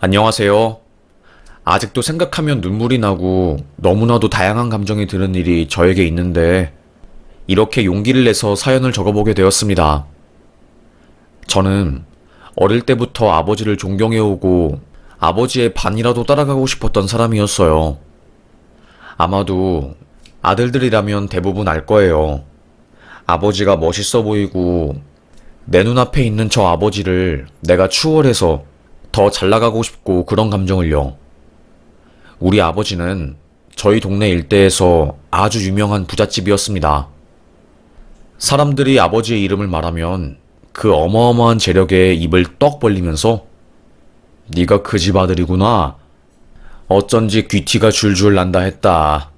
안녕하세요. 아직도 생각하면 눈물이 나고 너무나도 다양한 감정이 드는 일이 저에게 있는데 이렇게 용기를 내서 사연을 적어보게 되었습니다. 저는 어릴 때부터 아버지를 존경해오고 아버지의 반이라도 따라가고 싶었던 사람이었어요. 아마도 아들들이라면 대부분 알 거예요. 아버지가 멋있어 보이고 내 눈앞에 있는 저 아버지를 내가 추월해서 더 잘 나가고 싶고 그런 감정을요. 우리 아버지는 저희 동네 일대에서 아주 유명한 부잣집이었습니다. 사람들이 아버지의 이름을 말하면 그 어마어마한 재력에 입을 떡 벌리면서 네가 그 집 아들이구나. 어쩐지 귀티가 줄줄 난다 했다.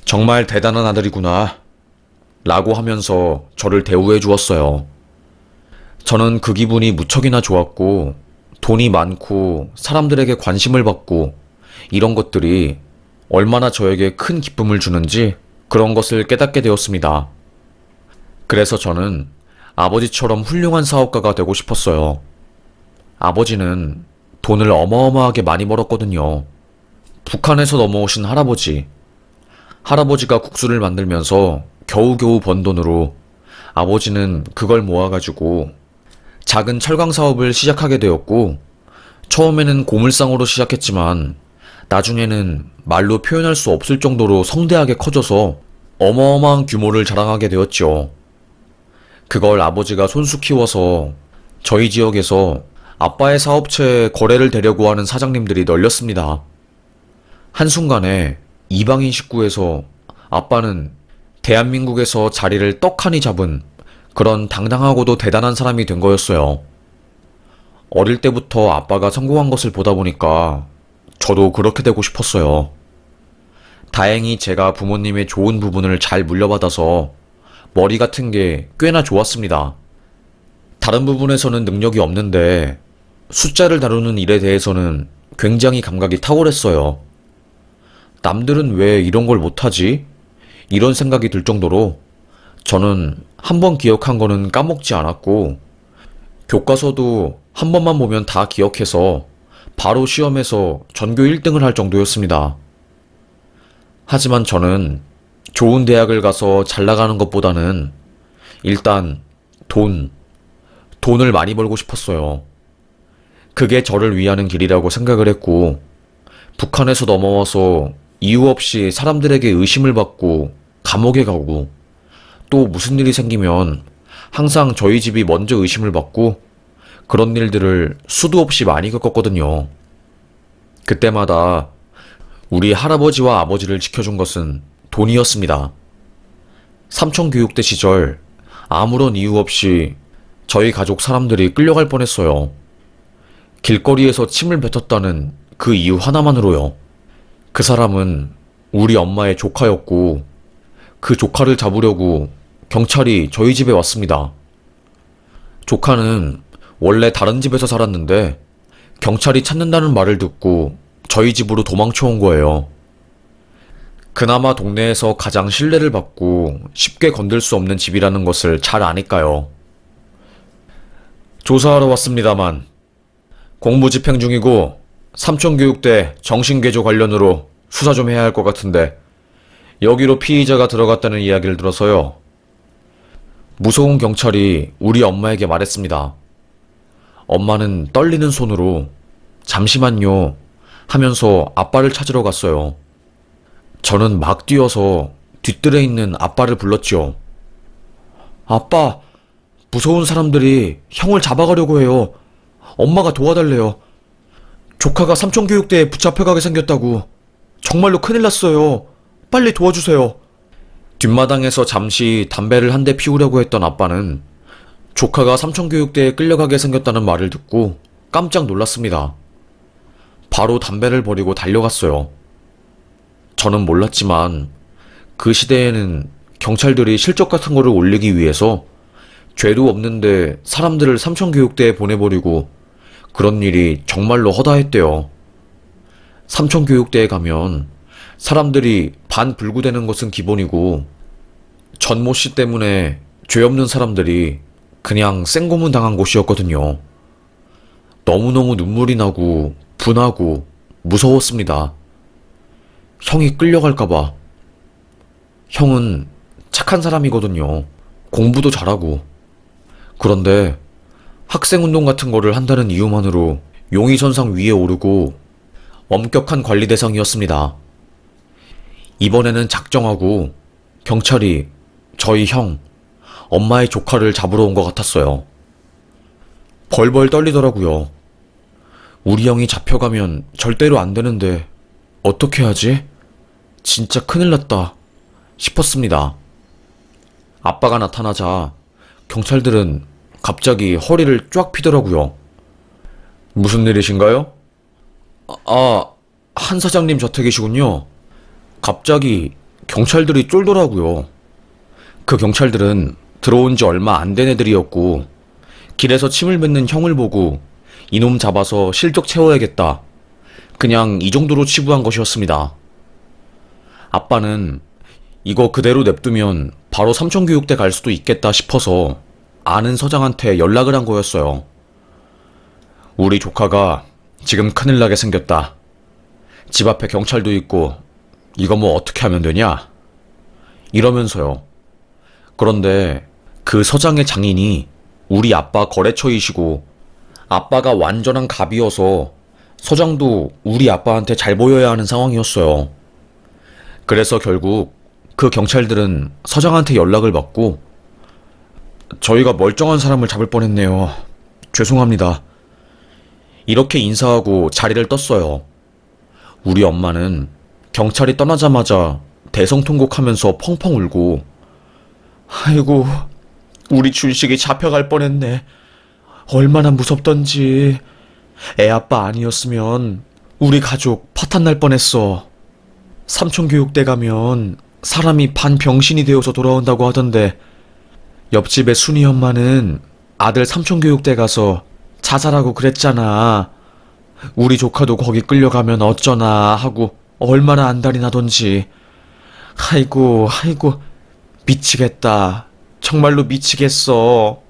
정말 대단한 아들이구나. 라고 하면서 저를 대우해 주었어요. 저는 그 기분이 무척이나 좋았고 돈이 많고 사람들에게 관심을 받고 이런 것들이 얼마나 저에게 큰 기쁨을 주는지 그런 것을 깨닫게 되었습니다. 그래서 저는 아버지처럼 훌륭한 사업가가 되고 싶었어요. 아버지는 돈을 어마어마하게 많이 벌었거든요. 북한에서 넘어오신 할아버지. 할아버지가 국수를 만들면서 겨우겨우 번 돈으로 아버지는 그걸 모아가지고 작은 철강 사업을 시작하게 되었고, 처음에는 고물상으로 시작했지만 나중에는 말로 표현할 수 없을 정도로 성대하게 커져서 어마어마한 규모를 자랑하게 되었죠. 그걸 아버지가 손수 키워서 저희 지역에서 아빠의 사업체에 거래를 되려고 하는 사장님들이 널렸습니다. 한순간에 이방인 식구에서 아빠는 대한민국에서 자리를 떡하니 잡은 그런 당당하고도 대단한 사람이 된 거였어요. 어릴 때부터 아빠가 성공한 것을 보다 보니까 저도 그렇게 되고 싶었어요. 다행히 제가 부모님의 좋은 부분을 잘 물려받아서 머리 같은 게 꽤나 좋았습니다. 다른 부분에서는 능력이 없는데 숫자를 다루는 일에 대해서는 굉장히 감각이 탁월했어요. 남들은 왜 이런 걸 못하지? 이런 생각이 들 정도로 저는 한 번 기억한 거는 까먹지 않았고 교과서도 한 번만 보면 다 기억해서 바로 시험에서 전교 1등을 할 정도였습니다. 하지만 저는 좋은 대학을 가서 잘 나가는 것보다는 일단 돈을 많이 벌고 싶었어요. 그게 저를 위하는 길이라고 생각을 했고, 북한에서 넘어와서 이유 없이 사람들에게 의심을 받고 감옥에 가고 또 무슨 일이 생기면 항상 저희 집이 먼저 의심을 받고 그런 일들을 수도 없이 많이 겪었거든요. 그때마다 우리 할아버지와 아버지를 지켜준 것은 돈이었습니다. 삼촌교육대 시절 아무런 이유 없이 저희 가족 사람들이 끌려갈 뻔했어요. 길거리에서 침을 뱉었다는 그 이유 하나만으로요. 그 사람은 우리 엄마의 조카였고 그 조카를 잡으려고 경찰이 저희 집에 왔습니다. 조카는 원래 다른 집에서 살았는데 경찰이 찾는다는 말을 듣고 저희 집으로 도망쳐 온 거예요. 그나마 동네에서 가장 신뢰를 받고 쉽게 건들 수 없는 집이라는 것을 잘 아니까요. 조사하러 왔습니다만 공무집행 중이고 삼촌교육대 정신개조 관련으로 수사 좀 해야 할 것 같은데 여기로 피의자가 들어갔다는 이야기를 들어서요. 무서운 경찰이 우리 엄마에게 말했습니다. 엄마는 떨리는 손으로 잠시만요 하면서 아빠를 찾으러 갔어요. 저는 막 뛰어서 뒤뜰에 있는 아빠를 불렀죠. 아빠, 무서운 사람들이 형을 잡아가려고 해요. 엄마가 도와달래요. 조카가 삼촌교육대에 붙잡혀가게 생겼다고. 정말로 큰일 났어요. 빨리 도와주세요. 뒷마당에서 잠시 담배를 한 대 피우려고 했던 아빠는 조카가 삼촌교육대에 끌려가게 생겼다는 말을 듣고 깜짝 놀랐습니다. 바로 담배를 버리고 달려갔어요. 저는 몰랐지만 그 시대에는 경찰들이 실적 같은 거를 올리기 위해서 죄도 없는데 사람들을 삼촌교육대에 보내버리고 그런 일이 정말로 허다했대요. 삼촌교육대에 가면 사람들이 반불구되는 것은 기본이고 전모씨 때문에 죄 없는 사람들이 그냥 생고문 당한 곳이었거든요. 너무너무 눈물이 나고 분하고 무서웠습니다. 형이 끌려갈까봐. 형은 착한 사람이거든요. 공부도 잘하고. 그런데 학생운동 같은 거를 한다는 이유만으로 용의선상 위에 오르고 엄격한 관리 대상이었습니다. 이번에는 작정하고 경찰이 저희 형, 엄마의 조카를 잡으러 온 것 같았어요. 벌벌 떨리더라고요. 우리 형이 잡혀가면 절대로 안 되는데 어떻게 하지? 진짜 큰일 났다 싶었습니다. 아빠가 나타나자 경찰들은 갑자기 허리를 쫙 피더라고요. 무슨 일이신가요? 한 사장님 저택이시군요. 갑자기 경찰들이 쫄더라고요. 그 경찰들은 들어온 지 얼마 안 된 애들이었고 길에서 침을 뱉는 형을 보고 이놈 잡아서 실적 채워야겠다. 그냥 이 정도로 치부한 것이었습니다. 아빠는 이거 그대로 냅두면 바로 삼촌교육대 갈 수도 있겠다 싶어서 아는 서장한테 연락을 한 거였어요. 우리 조카가 지금 큰일 나게 생겼다. 집 앞에 경찰도 있고 이거 뭐 어떻게 하면 되냐? 이러면서요. 그런데 그 서장의 장인이 우리 아빠 거래처이시고 아빠가 완전한 갑이어서 서장도 우리 아빠한테 잘 보여야 하는 상황이었어요. 그래서 결국 그 경찰들은 서장한테 연락을 받고 저희가 멀쩡한 사람을 잡을 뻔했네요. 죄송합니다. 이렇게 인사하고 자리를 떴어요. 우리 엄마는 경찰이 떠나자마자 대성통곡하면서 펑펑 울고 아이고 우리 준식이 잡혀갈 뻔했네. 얼마나 무섭던지. 애 아빠 아니었으면 우리 가족 파탄 날 뻔했어. 삼촌교육대 가면 사람이 반병신이 되어서 돌아온다고 하던데 옆집의 순이 엄마는 아들 삼촌교육대 가서 자살하고 그랬잖아. 우리 조카도 거기 끌려가면 어쩌나 하고 얼마나 안달이 나던지. 아이고 미치겠다. 정말로 미치겠어.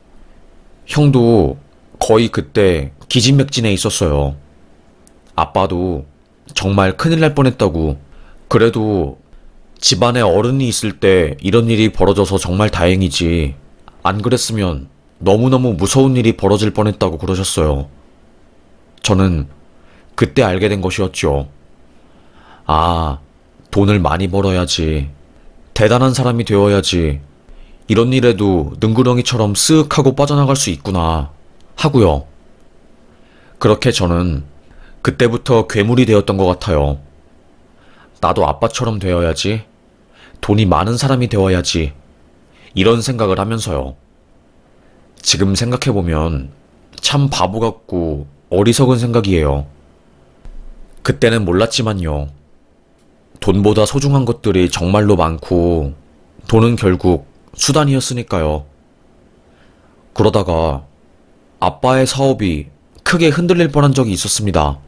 형도 거의 그때 기진맥진해 있었어요. 아빠도 정말 큰일 날 뻔했다고. 그래도 집안에 어른이 있을 때 이런 일이 벌어져서 정말 다행이지. 안 그랬으면 너무너무 무서운 일이 벌어질 뻔했다고 그러셨어요. 저는 그때 알게 된 것이었죠. 아, 돈을 많이 벌어야지. 대단한 사람이 되어야지. 이런 일에도 능구렁이처럼 쓱 하고 빠져나갈 수 있구나 하고요. 그렇게 저는 그때부터 괴물이 되었던 것 같아요. 나도 아빠처럼 되어야지. 돈이 많은 사람이 되어야지. 이런 생각을 하면서요. 지금 생각해보면 참 바보 같고 어리석은 생각이에요. 그때는 몰랐지만요. 돈보다 소중한 것들이 정말로 많고 돈은 결국 수단이었으니까요. 그러다가 아빠의 사업이 크게 흔들릴 뻔한 적이 있었습니다.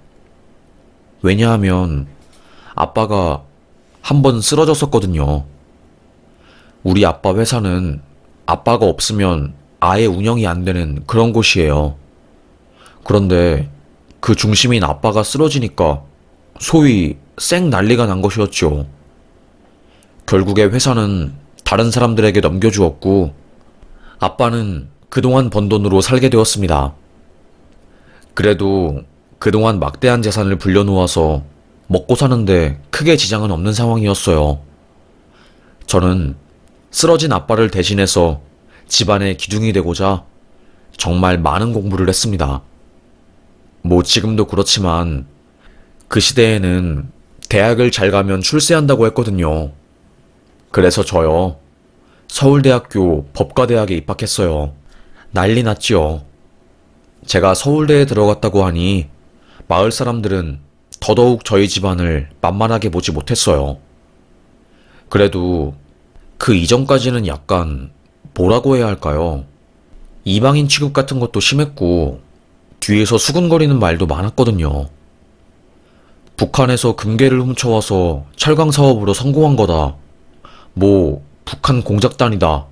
왜냐하면 아빠가 한번 쓰러졌었거든요. 우리 아빠 회사는 아빠가 없으면 아예 운영이 안 되는 그런 곳이에요. 그런데 그 중심인 아빠가 쓰러지니까 소위 쌩 난리가 난 것이었죠. 결국에 회사는 다른 사람들에게 넘겨주었고 아빠는 그동안 번 돈으로 살게 되었습니다. 그래도 그동안 막대한 재산을 불려놓아서 먹고 사는데 크게 지장은 없는 상황이었어요. 저는 쓰러진 아빠를 대신해서 집안의 기둥이 되고자 정말 많은 공부를 했습니다. 뭐 지금도 그렇지만 그 시대에는 대학을 잘 가면 출세한다고 했거든요. 그래서 저요. 서울대학교 법과대학에 입학했어요. 난리 났지요. 제가 서울대에 들어갔다고 하니 마을 사람들은 더더욱 저희 집안을 만만하게 보지 못했어요. 그래도 그 이전까지는 약간 뭐라고 해야 할까요? 이방인 취급 같은 것도 심했고 뒤에서 수군거리는 말도 많았거든요. 북한에서 금괴를 훔쳐와서 철강 사업으로 성공한 거다. 뭐 북한 공작단이다.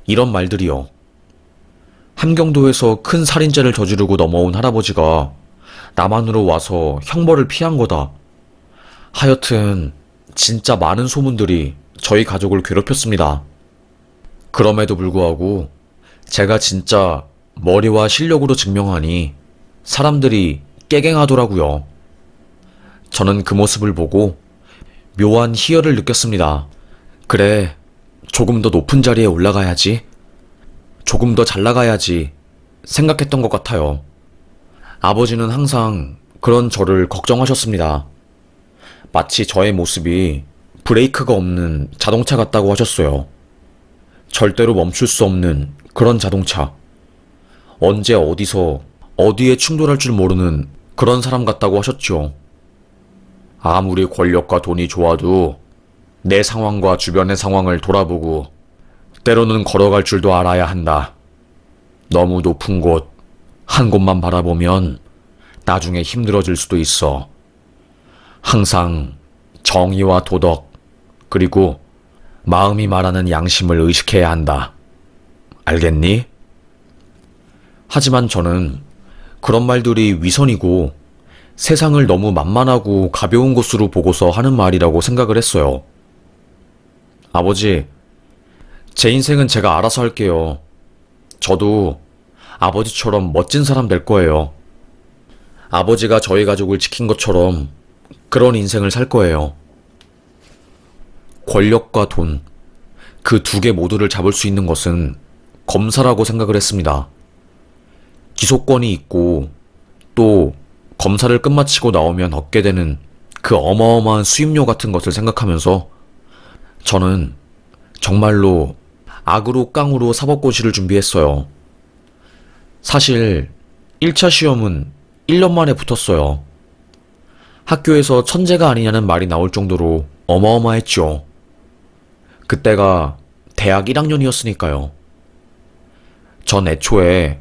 이런 말들이요. 함경도에서 큰 살인죄를 저지르고 넘어온 할아버지가 남한으로 와서 형벌을 피한 거다. 하여튼 진짜 많은 소문들이 저희 가족을 괴롭혔습니다. 그럼에도 불구하고 제가 진짜 머리와 실력으로 증명하니 사람들이 깨갱하더라고요. 저는 그 모습을 보고 묘한 희열을 느꼈습니다. 그래, 조금 더 높은 자리에 올라가야지. 조금 더 잘 나가야지 생각했던 것 같아요. 아버지는 항상 그런 저를 걱정하셨습니다. 마치 저의 모습이 브레이크가 없는 자동차 같다고 하셨어요. 절대로 멈출 수 없는 그런 자동차. 언제 어디서 어디에 충돌할 줄 모르는 그런 사람 같다고 하셨죠. 아무리 권력과 돈이 좋아도 내 상황과 주변의 상황을 돌아보고 때로는 걸어갈 줄도 알아야 한다. 너무 높은 곳, 한 곳만 바라보면 나중에 힘들어질 수도 있어. 항상 정의와 도덕, 그리고 마음이 말하는 양심을 의식해야 한다. 알겠니? 하지만 저는 그런 말들이 위선이고 세상을 너무 만만하고 가벼운 것으로 보고서 하는 말이라고 생각을 했어요. 아버지, 제 인생은 제가 알아서 할게요. 저도 아버지처럼 멋진 사람 될 거예요. 아버지가 저희 가족을 지킨 것처럼 그런 인생을 살 거예요. 권력과 돈, 그 두 개 모두를 잡을 수 있는 것은 검사라고 생각을 했습니다. 기소권이 있고 또 검사를 끝마치고 나오면 얻게 되는 그 어마어마한 수임료 같은 것을 생각하면서 저는 정말로 악으로 깡으로 사법고시를 준비했어요. 사실 1차 시험은 1년 만에 붙었어요. 학교에서 천재가 아니냐는 말이 나올 정도로 어마어마했죠. 그때가 대학 1학년이었으니까요. 전 애초에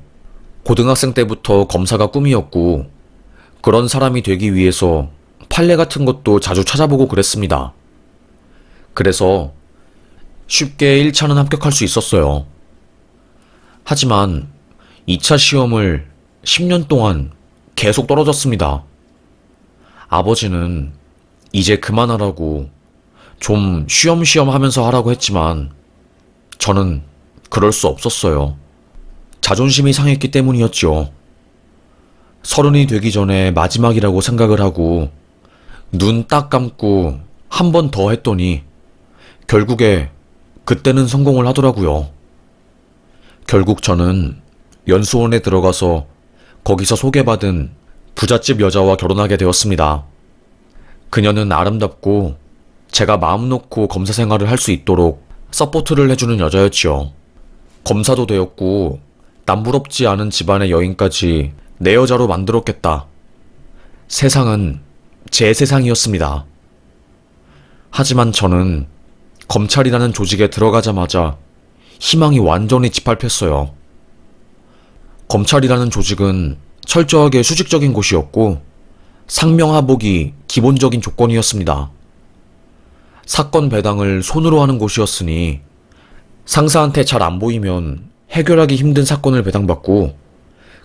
고등학생 때부터 검사가 꿈이었고 그런 사람이 되기 위해서 판례 같은 것도 자주 찾아보고 그랬습니다. 그래서 쉽게 1차는 합격할 수 있었어요. 하지만 2차 시험을 10년 동안 계속 떨어졌습니다. 아버지는 이제 그만하라고 좀 쉬엄쉬엄 하면서 하라고 했지만 저는 그럴 수 없었어요. 자존심이 상했기 때문이었죠. 30이 되기 전에 마지막이라고 생각을 하고 눈 딱 감고 한 번 더 했더니 결국에 그때는 성공을 하더라고요. 결국 저는 연수원에 들어가서 거기서 소개받은 부잣집 여자와 결혼하게 되었습니다. 그녀는 아름답고 제가 마음 놓고 검사 생활을 할 수 있도록 서포트를 해주는 여자였지요. 검사도 되었고 남부럽지 않은 집안의 여인까지 내 여자로 만들었겠다. 세상은 제 세상이었습니다. 하지만 저는 검찰이라는 조직에 들어가자마자 희망이 완전히 짓밟혔어요. 검찰이라는 조직은 철저하게 수직적인 곳이었고 상명하복이 기본적인 조건이었습니다. 사건 배당을 손으로 하는 곳이었으니 상사한테 잘 안 보이면 해결하기 힘든 사건을 배당받고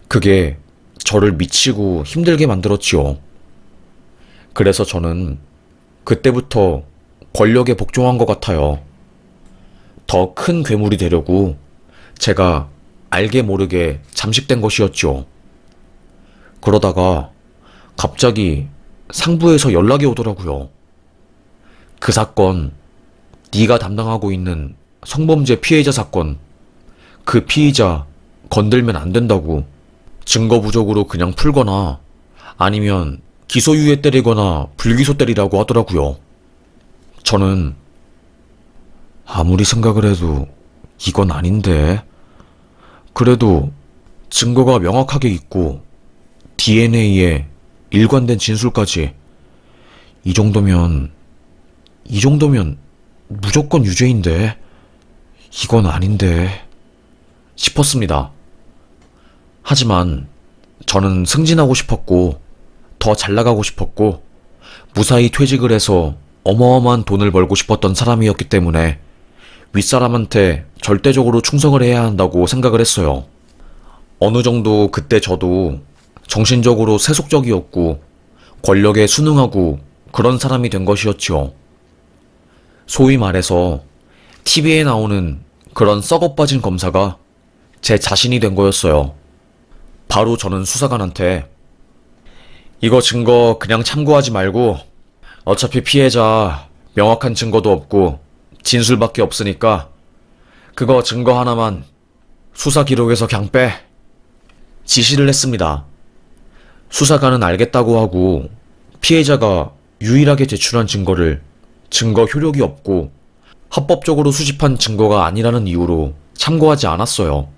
그게 저를 미치고 힘들게 만들었지요. 그래서 저는 그때부터 권력에 복종한 것 같아요. 더 큰 괴물이 되려고 제가 알게 모르게 잠식된 것이었죠. 그러다가 갑자기 상부에서 연락이 오더라고요. 그 사건, 네가 담당하고 있는 성범죄 피해자 사건, 그 피의자 건들면 안 된다고 증거 부족으로 그냥 풀거나 아니면 기소유예 때리거나 불기소 때리라고 하더라고요. 저는 아무리 생각을 해도 이건 아닌데, 그래도 증거가 명확하게 있고 DNA에 일관된 진술까지 이 정도면 무조건 유죄인데 이건 아닌데 싶었습니다. 하지만 저는 승진하고 싶었고 더 잘 나가고 싶었고 무사히 퇴직을 해서 어마어마한 돈을 벌고 싶었던 사람이었기 때문에 윗사람한테 절대적으로 충성을 해야 한다고 생각을 했어요. 어느 정도 그때 저도 정신적으로 세속적이었고 권력에 순응하고 그런 사람이 된 것이었지요. 소위 말해서 TV에 나오는 그런 썩어빠진 검사가 제 자신이 된 거였어요. 바로 저는 수사관한테 이거 증거 그냥 참고하지 말고 어차피 피해자 명확한 증거도 없고 진술밖에 없으니까 그거 증거 하나만 수사 기록에서 그냥 빼. 지시를 했습니다. 수사관은 알겠다고 하고 피해자가 유일하게 제출한 증거를 증거 효력이 없고 합법적으로 수집한 증거가 아니라는 이유로 참고하지 않았어요.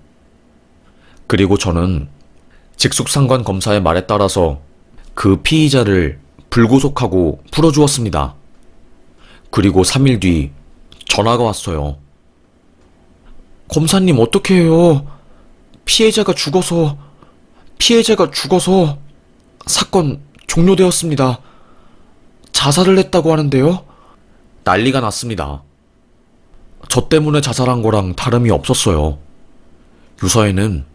그리고 저는 직속상관 검사의 말에 따라서 그 피의자를 불구속하고 풀어주었습니다. 그리고 3일 뒤 전화가 왔어요. 검사님 어떻게 해요? 피해자가 죽어서 사건 종료되었습니다. 자살을 했다고 하는데요? 난리가 났습니다. 저 때문에 자살한 거랑 다름이 없었어요. 유서에는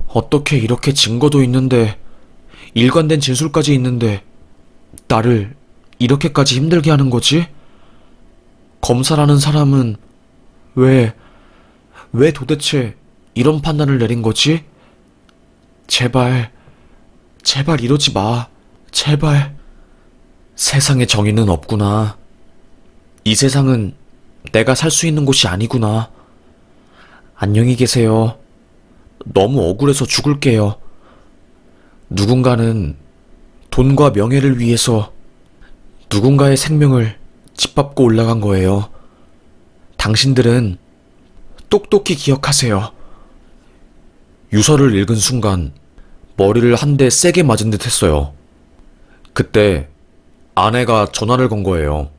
어떻게 이렇게 증거도 있는데 일관된 진술까지 있는데 나를 이렇게까지 힘들게 하는 거지? 검사라는 사람은 왜 도대체 이런 판단을 내린 거지? 제발 이러지 마. 제발. 세상에 정의는 없구나. 이 세상은 내가 살 수 있는 곳이 아니구나. 안녕히 계세요. 너무 억울해서 죽을게요. 누군가는 돈과 명예를 위해서 누군가의 생명을 짓밟고 올라간 거예요. 당신들은 똑똑히 기억하세요. 유서를 읽은 순간 머리를 한 대 세게 맞은 듯 했어요. 그때 아내가 전화를 건 거예요.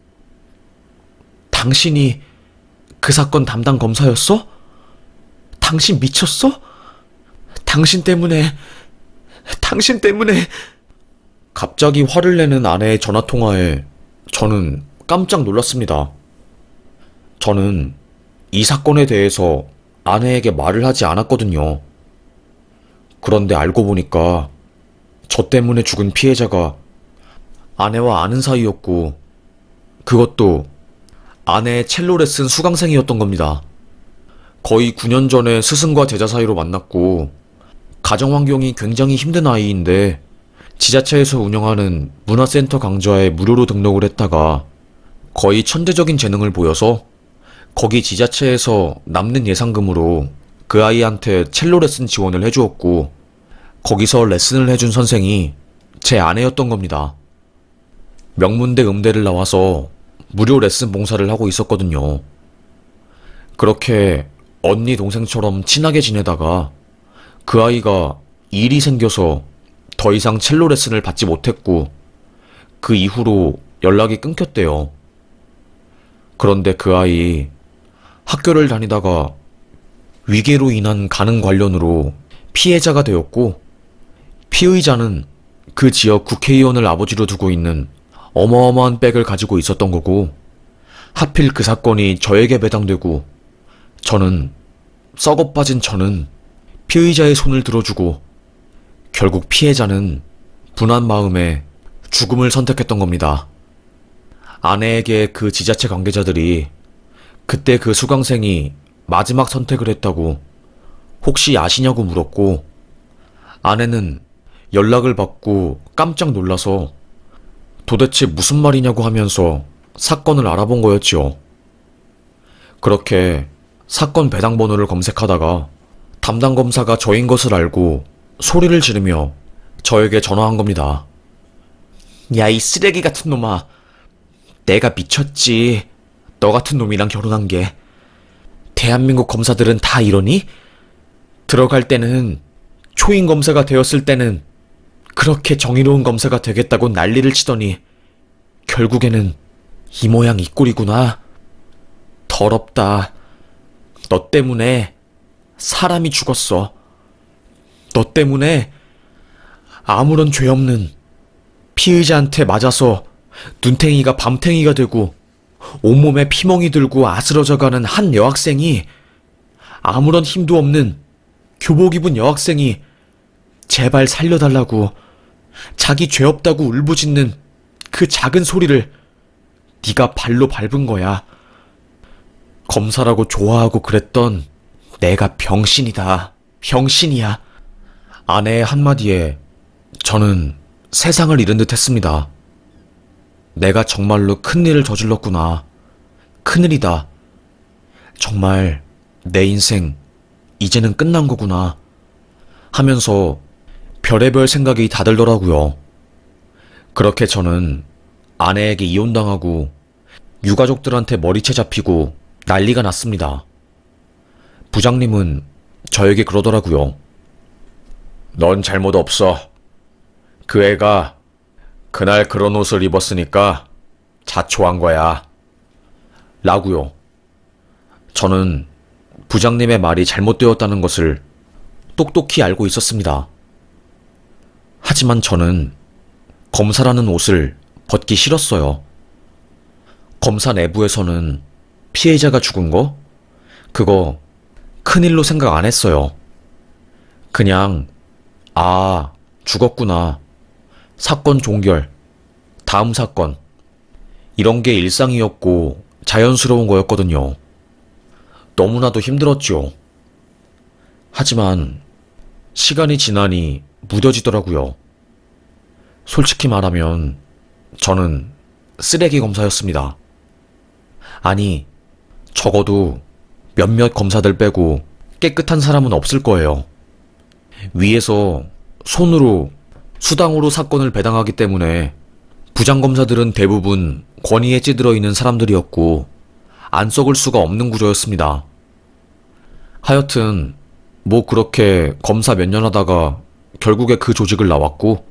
당신이 그 사건 담당 검사였어? 당신 미쳤어? 당신 때문에 갑자기 화를 내는 아내의 전화통화에 저는 깜짝 놀랐습니다. 저는 이 사건에 대해서 아내에게 말을 하지 않았거든요. 그런데 알고 보니까 저 때문에 죽은 피해자가 아내와 아는 사이였고 그것도 아내의 첼로 레슨 수강생이었던 겁니다. 거의 9년 전에 스승과 제자 사이로 만났고 가정 환경이 굉장히 힘든 아이인데 지자체에서 운영하는 문화센터 강좌에 무료로 등록을 했다가 거의 천재적인 재능을 보여서 거기 지자체에서 남는 예상금으로 그 아이한테 첼로 레슨 지원을 해주었고 거기서 레슨을 해준 선생이 제 아내였던 겁니다. 명문대 음대를 나와서 무료 레슨 봉사를 하고 있었거든요. 그렇게 언니 동생처럼 친하게 지내다가 그 아이가 일이 생겨서 더 이상 첼로 레슨을 받지 못했고 그 이후로 연락이 끊겼대요. 그런데 그 아이 학교를 다니다가 위계로 인한 가능 관련으로 피해자가 되었고 피의자는 그 지역 국회의원을 아버지로 두고 있는 어마어마한 백을 가지고 있었던 거고 하필 그 사건이 저에게 배당되고 썩어빠진 저는 피의자의 손을 들어주고 결국 피해자는 분한 마음에 죽음을 선택했던 겁니다. 아내에게 그 지자체 관계자들이 그때 그 수강생이 마지막 선택을 했다고 혹시 아시냐고 물었고 아내는 연락을 받고 깜짝 놀라서 도대체 무슨 말이냐고 하면서 사건을 알아본 거였지요. 그렇게 사건 배당 번호를 검색하다가 담당 검사가 저인 것을 알고 소리를 지르며 저에게 전화한 겁니다. 야, 이 쓰레기 같은 놈아. 내가 미쳤지. 너 같은 놈이랑 결혼한 게. 대한민국 검사들은 다 이러니? 들어갈 때는 초임 검사가 되었을 때는 그렇게 정의로운 검사가 되겠다고 난리를 치더니 결국에는 이 모양 이 꼴이구나. 더럽다. 너 때문에 사람이 죽었어. 너 때문에 아무런 죄 없는 피의자한테 맞아서 눈탱이가 밤탱이가 되고 온몸에 피멍이 들고 아스러져가는 한 여학생이 아무런 힘도 없는 교복 입은 여학생이 제발 살려달라고 자기 죄 없다고 울부짖는 그 작은 소리를 네가 발로 밟은 거야. 검사라고 좋아하고 그랬던 내가 병신이다. 병신이야. 아내의 한마디에 저는 세상을 잃은 듯 했습니다. 내가 정말로 큰일을 저질렀구나. 큰일이다. 정말 내 인생 이제는 끝난 거구나 하면서 별의별 생각이 다 들더라고요. 그렇게 저는 아내에게 이혼당하고 유가족들한테 머리채 잡히고 난리가 났습니다. 부장님은 저에게 그러더라고요. 넌 잘못 없어. 그 애가 그날 그런 옷을 입었으니까 자초한 거야. 라고요. 저는 부장님의 말이 잘못되었다는 것을 똑똑히 알고 있었습니다. 하지만 저는 검사라는 옷을 벗기 싫었어요. 검사 내부에서는 피해자가 죽은 거? 그거 큰일로 생각 안 했어요. 그냥 죽었구나. 사건 종결. 다음 사건. 이런 게 일상이었고 자연스러운 거였거든요. 너무나도 힘들었죠. 하지만 시간이 지나니 무뎌지더라고요. 솔직히 말하면 저는 쓰레기 검사였습니다. 아니, 적어도 몇몇 검사들 빼고 깨끗한 사람은 없을 거예요. 위에서 손으로 수당으로 사건을 배당하기 때문에 부장검사들은 대부분 권위에 찌들어 있는 사람들이었고 안 썩을 수가 없는 구조였습니다. 하여튼 뭐 그렇게 검사 몇 년 하다가 결국에 그 조직을 나왔고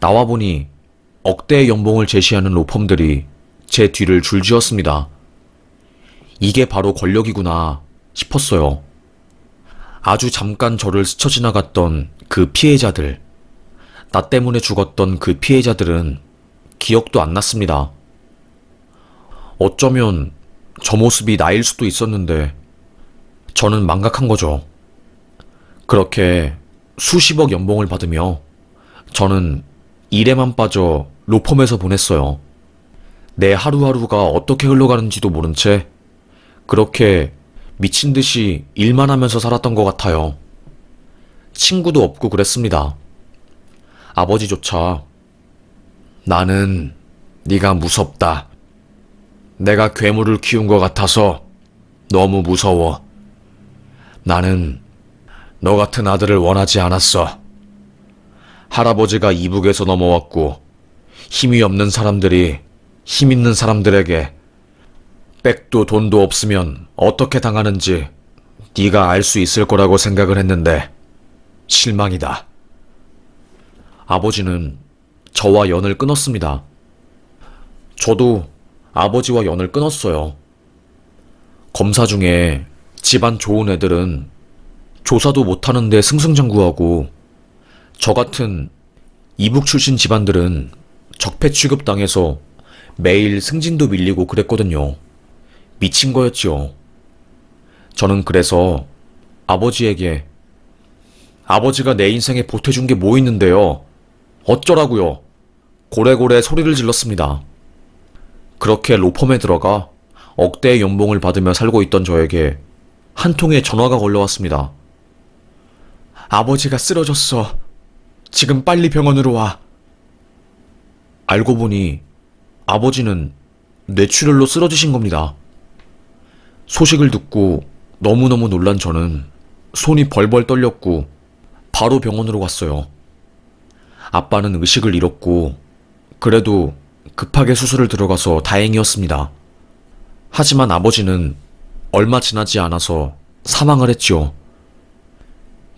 나와보니 억대의 연봉을 제시하는 로펌들이 제 뒤를 줄지었습니다. 이게 바로 권력이구나 싶었어요. 아주 잠깐 저를 스쳐 지나갔던 그 피해자들, 나 때문에 죽었던 그 피해자들은 기억도 안 났습니다. 어쩌면 저 모습이 나일 수도 있었는데 저는 망각한 거죠. 그렇게 수십억 연봉을 받으며 저는 일에만 빠져 로펌에서 보냈어요. 내 하루하루가 어떻게 흘러가는지도 모른 채 그렇게 미친 듯이 일만 하면서 살았던 것 같아요. 친구도 없고 그랬습니다. 아버지조차 나는 네가 무섭다. 내가 괴물을 키운 것 같아서 너무 무서워. 나는 너 같은 아들을 원하지 않았어. 할아버지가 이북에서 넘어왔고 힘이 없는 사람들이 힘 있는 사람들에게 백도 돈도 없으면 어떻게 당하는지 네가 알 수 있을 거라고 생각을 했는데 실망이다. 아버지는 저와 연을 끊었습니다. 저도 아버지와 연을 끊었어요. 검사 중에 집안 좋은 애들은 조사도 못하는데 승승장구하고 저 같은 이북 출신 집안들은 적폐 취급당해서 매일 승진도 밀리고 그랬거든요. 미친 거였지요. 저는 그래서 아버지에게 아버지가 내 인생에 보태준 게 뭐 있는데요. 어쩌라고요. 고래고래 소리를 질렀습니다. 그렇게 로펌에 들어가 억대의 연봉을 받으며 살고 있던 저에게 한 통의 전화가 걸려왔습니다. 아버지가 쓰러졌어. 지금 빨리 병원으로 와. 알고 보니 아버지는 뇌출혈로 쓰러지신 겁니다. 소식을 듣고 너무너무 놀란 저는 손이 벌벌 떨렸고 바로 병원으로 갔어요. 아빠는 의식을 잃었고 그래도 급하게 수술을 들어가서 다행이었습니다. 하지만 아버지는 얼마 지나지 않아서 사망을 했죠.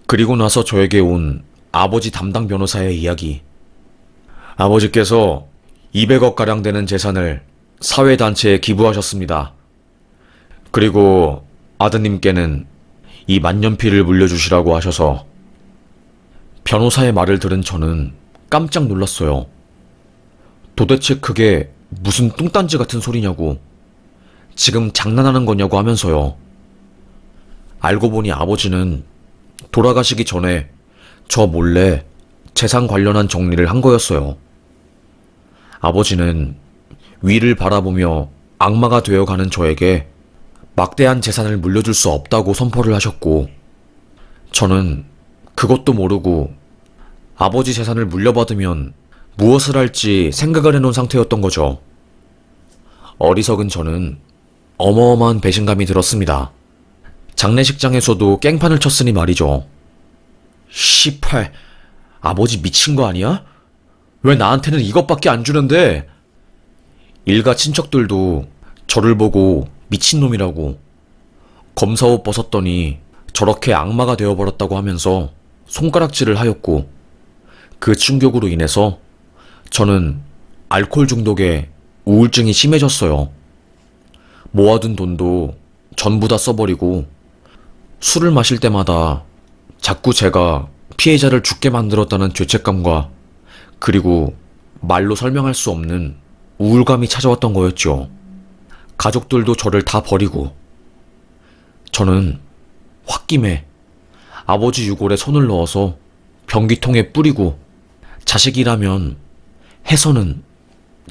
그리고 나서 저에게 온 아버지 담당 변호사의 이야기. 아버지께서 200억가량 되는 재산을 사회단체에 기부하셨습니다. 그리고 아드님께는 이 만년필을 물려주시라고 하셔서. 변호사의 말을 들은 저는 깜짝 놀랐어요. 도대체 그게 무슨 뚱딴지 같은 소리냐고, 지금 장난하는 거냐고 하면서요. 알고 보니 아버지는 돌아가시기 전에 저 몰래 재산 관련한 정리를 한 거였어요. 아버지는 위를 바라보며 악마가 되어가는 저에게 막대한 재산을 물려줄 수 없다고 선포를 하셨고, 저는 그것도 모르고 아버지 재산을 물려받으면 무엇을 할지 생각을 해놓은 상태였던 거죠. 어리석은 저는 어마어마한 배신감이 들었습니다. 장례식장에서도 깽판을 쳤으니 말이죠. 시팔, 아버지 미친 거 아니야? 왜 나한테는 이것밖에 안 주는데? 일가 친척들도 저를 보고 미친놈이라고, 검사 옷 벗었더니 저렇게 악마가 되어버렸다고 하면서 손가락질을 하였고, 그 충격으로 인해서 저는 알코올 중독에 우울증이 심해졌어요. 모아둔 돈도 전부 다 써버리고, 술을 마실 때마다 자꾸 제가 피해자를 죽게 만들었다는 죄책감과, 그리고 말로 설명할 수 없는 우울감이 찾아왔던 거였죠. 가족들도 저를 다 버리고, 저는 홧김에 아버지 유골에 손을 넣어서 변기통에 뿌리고, 자식이라면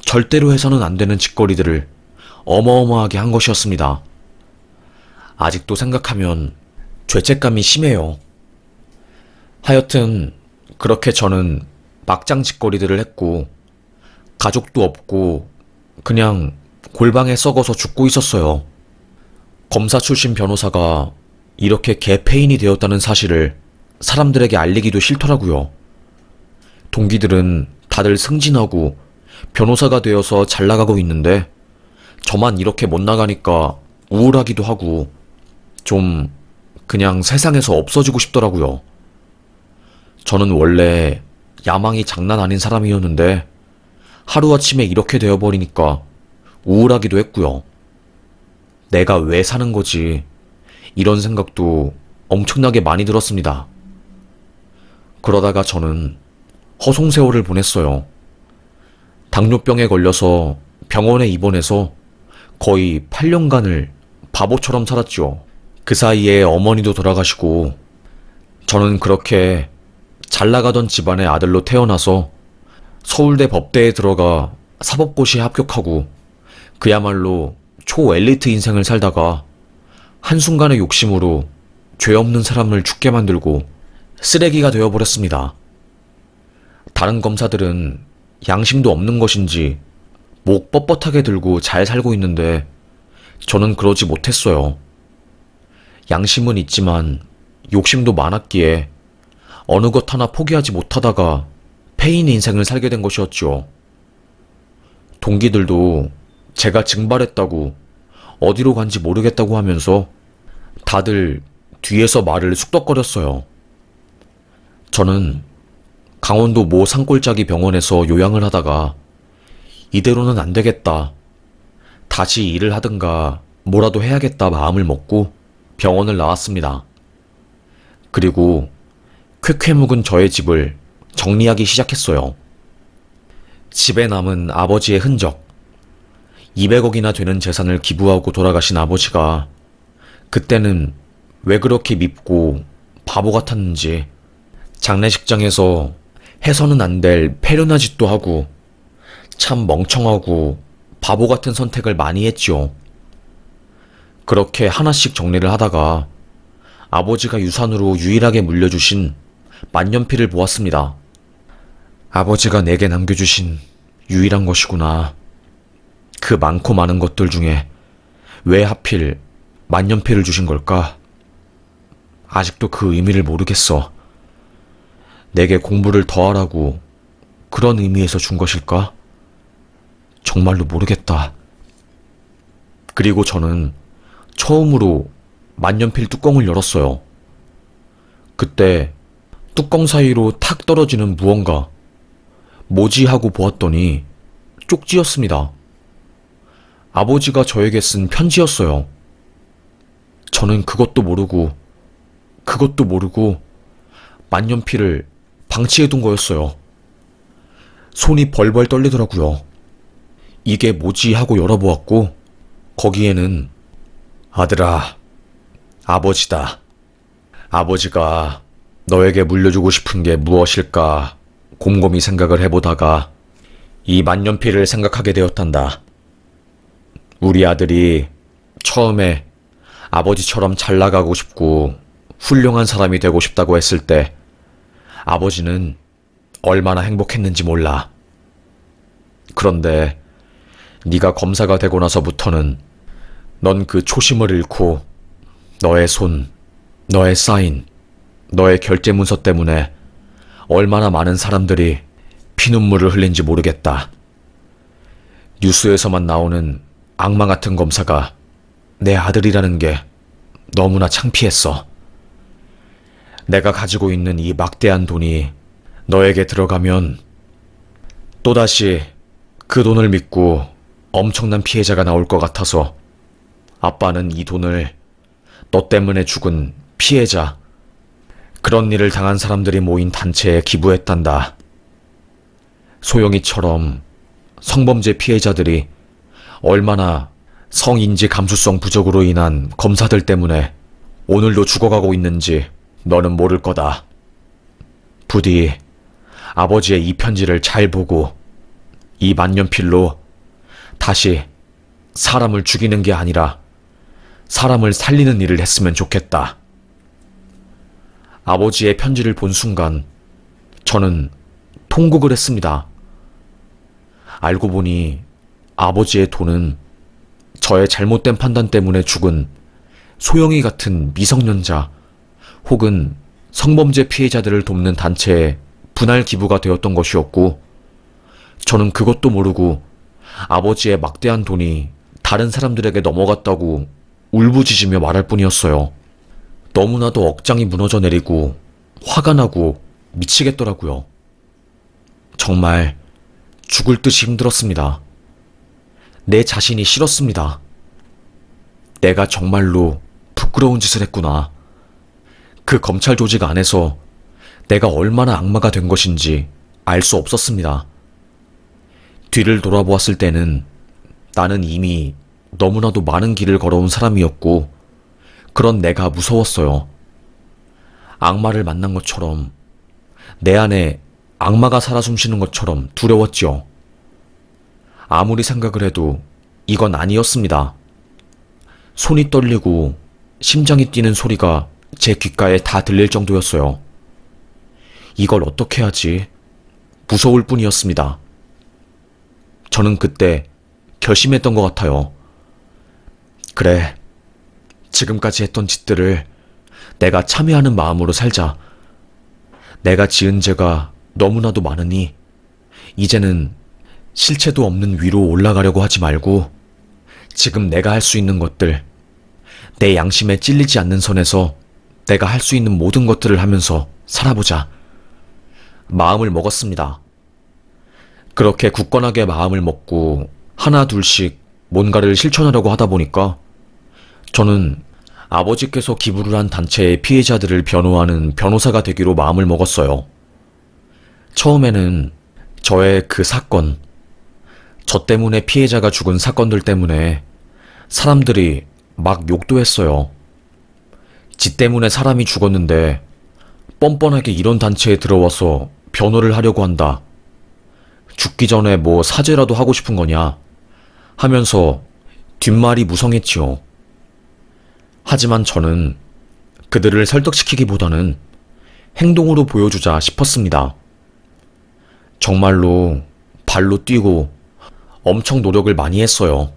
절대로 해서는 안 되는 짓거리들을 어마어마하게 한 것이었습니다. 아직도 생각하면 죄책감이 심해요. 하여튼 그렇게 저는 막장 짓거리들을 했고, 가족도 없고 그냥 골방에 썩어서 죽고 있었어요. 검사 출신 변호사가 이렇게 개폐인이 되었다는 사실을 사람들에게 알리기도 싫더라고요. 동기들은 다들 승진하고 변호사가 되어서 잘 나가고 있는데, 저만 이렇게 못 나가니까 우울하기도 하고 좀 그냥 세상에서 없어지고 싶더라고요. 저는 원래 야망이 장난 아닌 사람이었는데 하루아침에 이렇게 되어버리니까 우울하기도 했고요. 내가 왜 사는 거지? 이런 생각도 엄청나게 많이 들었습니다. 그러다가 저는 허송세월을 보냈어요. 당뇨병에 걸려서 병원에 입원해서 거의 8년간을 바보처럼 살았죠. 그 사이에 어머니도 돌아가시고, 저는 그렇게 잘 나가던 집안의 아들로 태어나서 서울대 법대에 들어가 사법고시에 합격하고 그야말로 초엘리트 인생을 살다가 한순간의 욕심으로 죄 없는 사람을 죽게 만들고 쓰레기가 되어버렸습니다. 다른 검사들은 양심도 없는 것인지 목 뻣뻣하게 들고 잘 살고 있는데 저는 그러지 못했어요. 양심은 있지만 욕심도 많았기에 어느 것 하나 포기하지 못하다가 폐인 인생을 살게 된 것이었죠. 동기들도 제가 증발했다고, 어디로 간지 모르겠다고 하면서 다들 뒤에서 말을 쑥덕거렸어요. 저는 강원도 모 산골짜기 병원에서 요양을 하다가 이대로는 안 되겠다, 다시 일을 하든가 뭐라도 해야겠다 마음을 먹고 병원을 나왔습니다. 그리고 쾌쾌 묵은 저의 집을 정리하기 시작했어요. 집에 남은 아버지의 흔적, 200억이나 되는 재산을 기부하고 돌아가신 아버지가 그때는 왜 그렇게 밉고 바보 같았는지, 장례식장에서 해서는 안 될 폐륜화 짓도 하고 참 멍청하고 바보 같은 선택을 많이 했지요. 그렇게 하나씩 정리를 하다가 아버지가 유산으로 유일하게 물려주신 만년필을 보았습니다. 아버지가 내게 남겨주신 유일한 것이구나. 그 많고 많은 것들 중에 왜 하필 만년필을 주신 걸까? 아직도 그 의미를 모르겠어. 내게 공부를 더 하라고 그런 의미에서 준 것일까? 정말로 모르겠다. 그리고 저는 처음으로 만년필 뚜껑을 열었어요. 그때 뚜껑 사이로 탁 떨어지는 무언가, 뭐지 하고 보았더니 쪽지였습니다. 아버지가 저에게 쓴 편지였어요. 저는 그것도 모르고 만년필을 방치해둔 거였어요. 손이 벌벌 떨리더라고요. 이게 뭐지 하고 열어보았고, 거기에는 아들아, 아버지다. 아버지가 너에게 물려주고 싶은 게 무엇일까 곰곰이 생각을 해보다가 이 만년필을 생각하게 되었단다. 우리 아들이 처음에 아버지처럼 잘 나가고 싶고 훌륭한 사람이 되고 싶다고 했을 때 아버지는 얼마나 행복했는지 몰라. 그런데 네가 검사가 되고 나서부터는 넌 그 초심을 잃고 너의 손, 너의 사인, 너의 결제 문서 때문에 얼마나 많은 사람들이 피눈물을 흘린지 모르겠다. 뉴스에서만 나오는 악마 같은 검사가 내 아들이라는 게 너무나 창피했어. 내가 가지고 있는 이 막대한 돈이 너에게 들어가면 또다시 그 돈을 믿고 엄청난 피해자가 나올 것 같아서 아빠는 이 돈을 너 때문에 죽은 피해자, 그런 일을 당한 사람들이 모인 단체에 기부했단다. 소영이처럼 성범죄 피해자들이 얼마나 성인지 감수성 부족으로 인한 검사들 때문에 오늘도 죽어가고 있는지 너는 모를 거다. 부디 아버지의 이 편지를 잘 보고 이 만년필로 다시 사람을 죽이는 게 아니라 사람을 살리는 일을 했으면 좋겠다. 아버지의 편지를 본 순간 저는 통곡을 했습니다. 알고 보니 아버지의 돈은 저의 잘못된 판단 때문에 죽은 소영이 같은 미성년자 혹은 성범죄 피해자들을 돕는 단체에 분할 기부가 되었던 것이었고, 저는 그것도 모르고 아버지의 막대한 돈이 다른 사람들에게 넘어갔다고 울부짖으며 말할 뿐이었어요. 너무나도 억장이 무너져 내리고 화가 나고 미치겠더라고요. 정말 죽을 듯이 힘들었습니다. 내 자신이 싫었습니다. 내가 정말로 부끄러운 짓을 했구나. 그 검찰 조직 안에서 내가 얼마나 악마가 된 것인지 알 수 없었습니다. 뒤를 돌아보았을 때는 나는 이미 너무나도 많은 길을 걸어온 사람이었고, 그런 내가 무서웠어요. 악마를 만난 것처럼, 내 안에 악마가 살아 숨쉬는 것처럼 두려웠죠. 아무리 생각을 해도 이건 아니었습니다. 손이 떨리고 심장이 뛰는 소리가 제 귓가에 다 들릴 정도였어요. 이걸 어떻게 하지? 무서울 뿐이었습니다. 저는 그때 결심했던 것 같아요. 그래, 지금까지 했던 짓들을 내가 참여하는 마음으로 살자. 내가 지은 죄가 너무나도 많으니 이제는 실체도 없는 위로 올라가려고 하지 말고 지금 내가 할 수 있는 것들, 내 양심에 찔리지 않는 선에서 내가 할 수 있는 모든 것들을 하면서 살아보자. 마음을 먹었습니다. 그렇게 굳건하게 마음을 먹고 하나 둘씩 뭔가를 실천하려고 하다 보니까 저는 아버지께서 기부를 한 단체의 피해자들을 변호하는 변호사가 되기로 마음을 먹었어요. 처음에는 저의 그 사건, 저 때문에 피해자가 죽은 사건들 때문에 사람들이 막 욕도 했어요. 지 때문에 사람이 죽었는데 뻔뻔하게 이런 단체에 들어와서 변호를 하려고 한다. 죽기 전에 뭐 사죄라도 하고 싶은 거냐 하면서 뒷말이 무성했지요. 하지만 저는 그들을 설득시키기보다는 행동으로 보여주자 싶었습니다. 정말로 발로 뛰고 엄청 노력을 많이 했어요.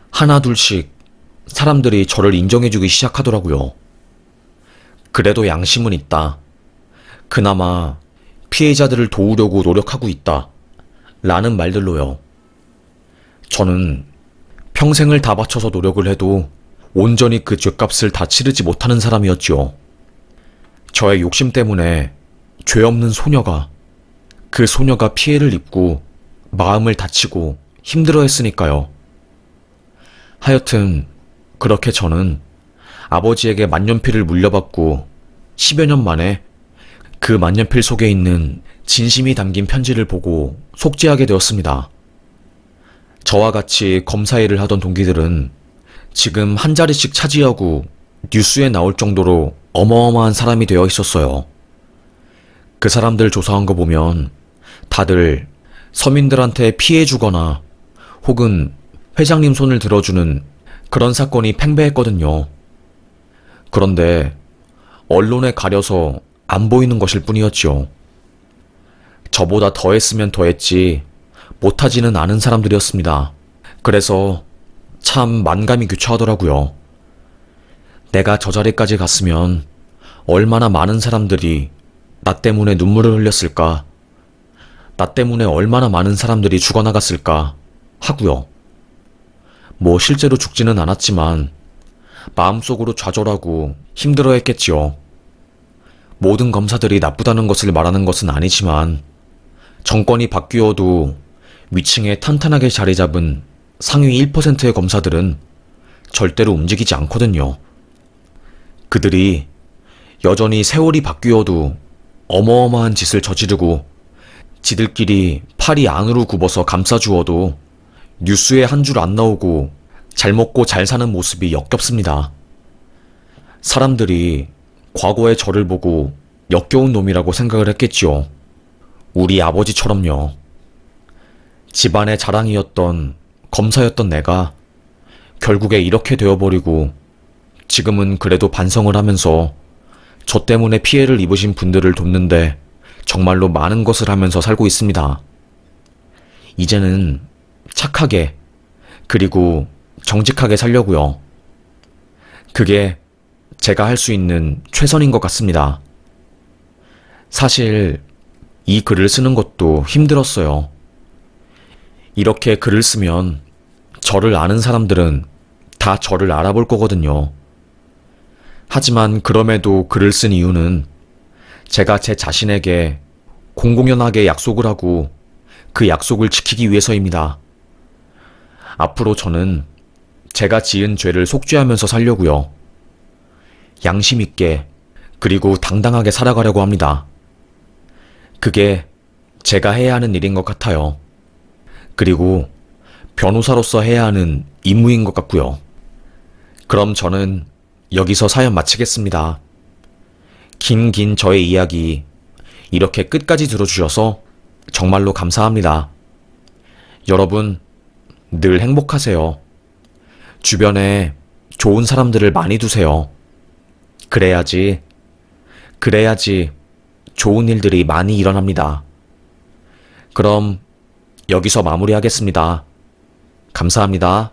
하나 둘씩 사람들이 저를 인정해주기 시작하더라고요. 그래도 양심은 있다. 그나마 피해자들을 도우려고 노력하고 있다. 라는 말들로요. 저는 평생을 다 바쳐서 노력을 해도 온전히 그 죗값을 다 치르지 못하는 사람이었지요. 저의 욕심 때문에 죄 없는 소녀가, 그 소녀가 피해를 입고 마음을 다치고 힘들어했으니까요. 하여튼 그렇게 저는 아버지에게 만년필을 물려받고 10여 년 만에 그 만년필 속에 있는 진심이 담긴 편지를 보고 속죄하게 되었습니다. 저와 같이 검사 일을 하던 동기들은 지금 한 자리씩 차지하고 뉴스에 나올 정도로 어마어마한 사람이 되어 있었어요. 그 사람들 조사한 거 보면 다들 서민들한테 피해 주거나 혹은 회장님 손을 들어주는 그런 사건이 팽배했거든요. 그런데 언론에 가려서 안 보이는 것일 뿐이었지요. 저보다 더 했으면 더 했지 못하지는 않은 사람들이었습니다. 그래서 참 만감이 교차하더라고요. 내가 저 자리까지 갔으면 얼마나 많은 사람들이 나 때문에 눈물을 흘렸을까, 나 때문에 얼마나 많은 사람들이 죽어나갔을까 하고요. 뭐 실제로 죽지는 않았지만 마음속으로 좌절하고 힘들어했겠지요. 모든 검사들이 나쁘다는 것을 말하는 것은 아니지만 정권이 바뀌어도 위층에 탄탄하게 자리 잡은 상위 1%의 검사들은 절대로 움직이지 않거든요. 그들이 여전히 세월이 바뀌어도 어마어마한 짓을 저지르고 지들끼리 팔이 안으로 굽어서 감싸주어도 뉴스에 한 줄 안 나오고 잘 먹고 잘 사는 모습이 역겹습니다. 사람들이 과거의 저를 보고 역겨운 놈이라고 생각을 했겠지요. 우리 아버지처럼요. 집안의 자랑이었던 검사였던 내가 결국에 이렇게 되어버리고 지금은 그래도 반성을 하면서 저 때문에 피해를 입으신 분들을 돕는데 정말로 많은 것을 하면서 살고 있습니다. 이제는 착하게 그리고 정직하게 살려고요. 그게 제가 할 수 있는 최선인 것 같습니다. 사실 이 글을 쓰는 것도 힘들었어요. 이렇게 글을 쓰면 저를 아는 사람들은 다 저를 알아볼 거거든요. 하지만 그럼에도 글을 쓴 이유는 제가 제 자신에게 공공연하게 약속을 하고 그 약속을 지키기 위해서입니다. 앞으로 저는 제가 지은 죄를 속죄하면서 살려고요. 양심 있게 그리고 당당하게 살아가려고 합니다. 그게 제가 해야 하는 일인 것 같아요. 그리고 변호사로서 해야 하는 임무인 것 같고요. 그럼 저는 여기서 사연 마치겠습니다. 긴 저의 이야기 이렇게 끝까지 들어주셔서 정말로 감사합니다. 여러분 늘 행복하세요. 주변에 좋은 사람들을 많이 두세요. 그래야지 좋은 일들이 많이 일어납니다. 그럼 여기서 마무리하겠습니다. 감사합니다.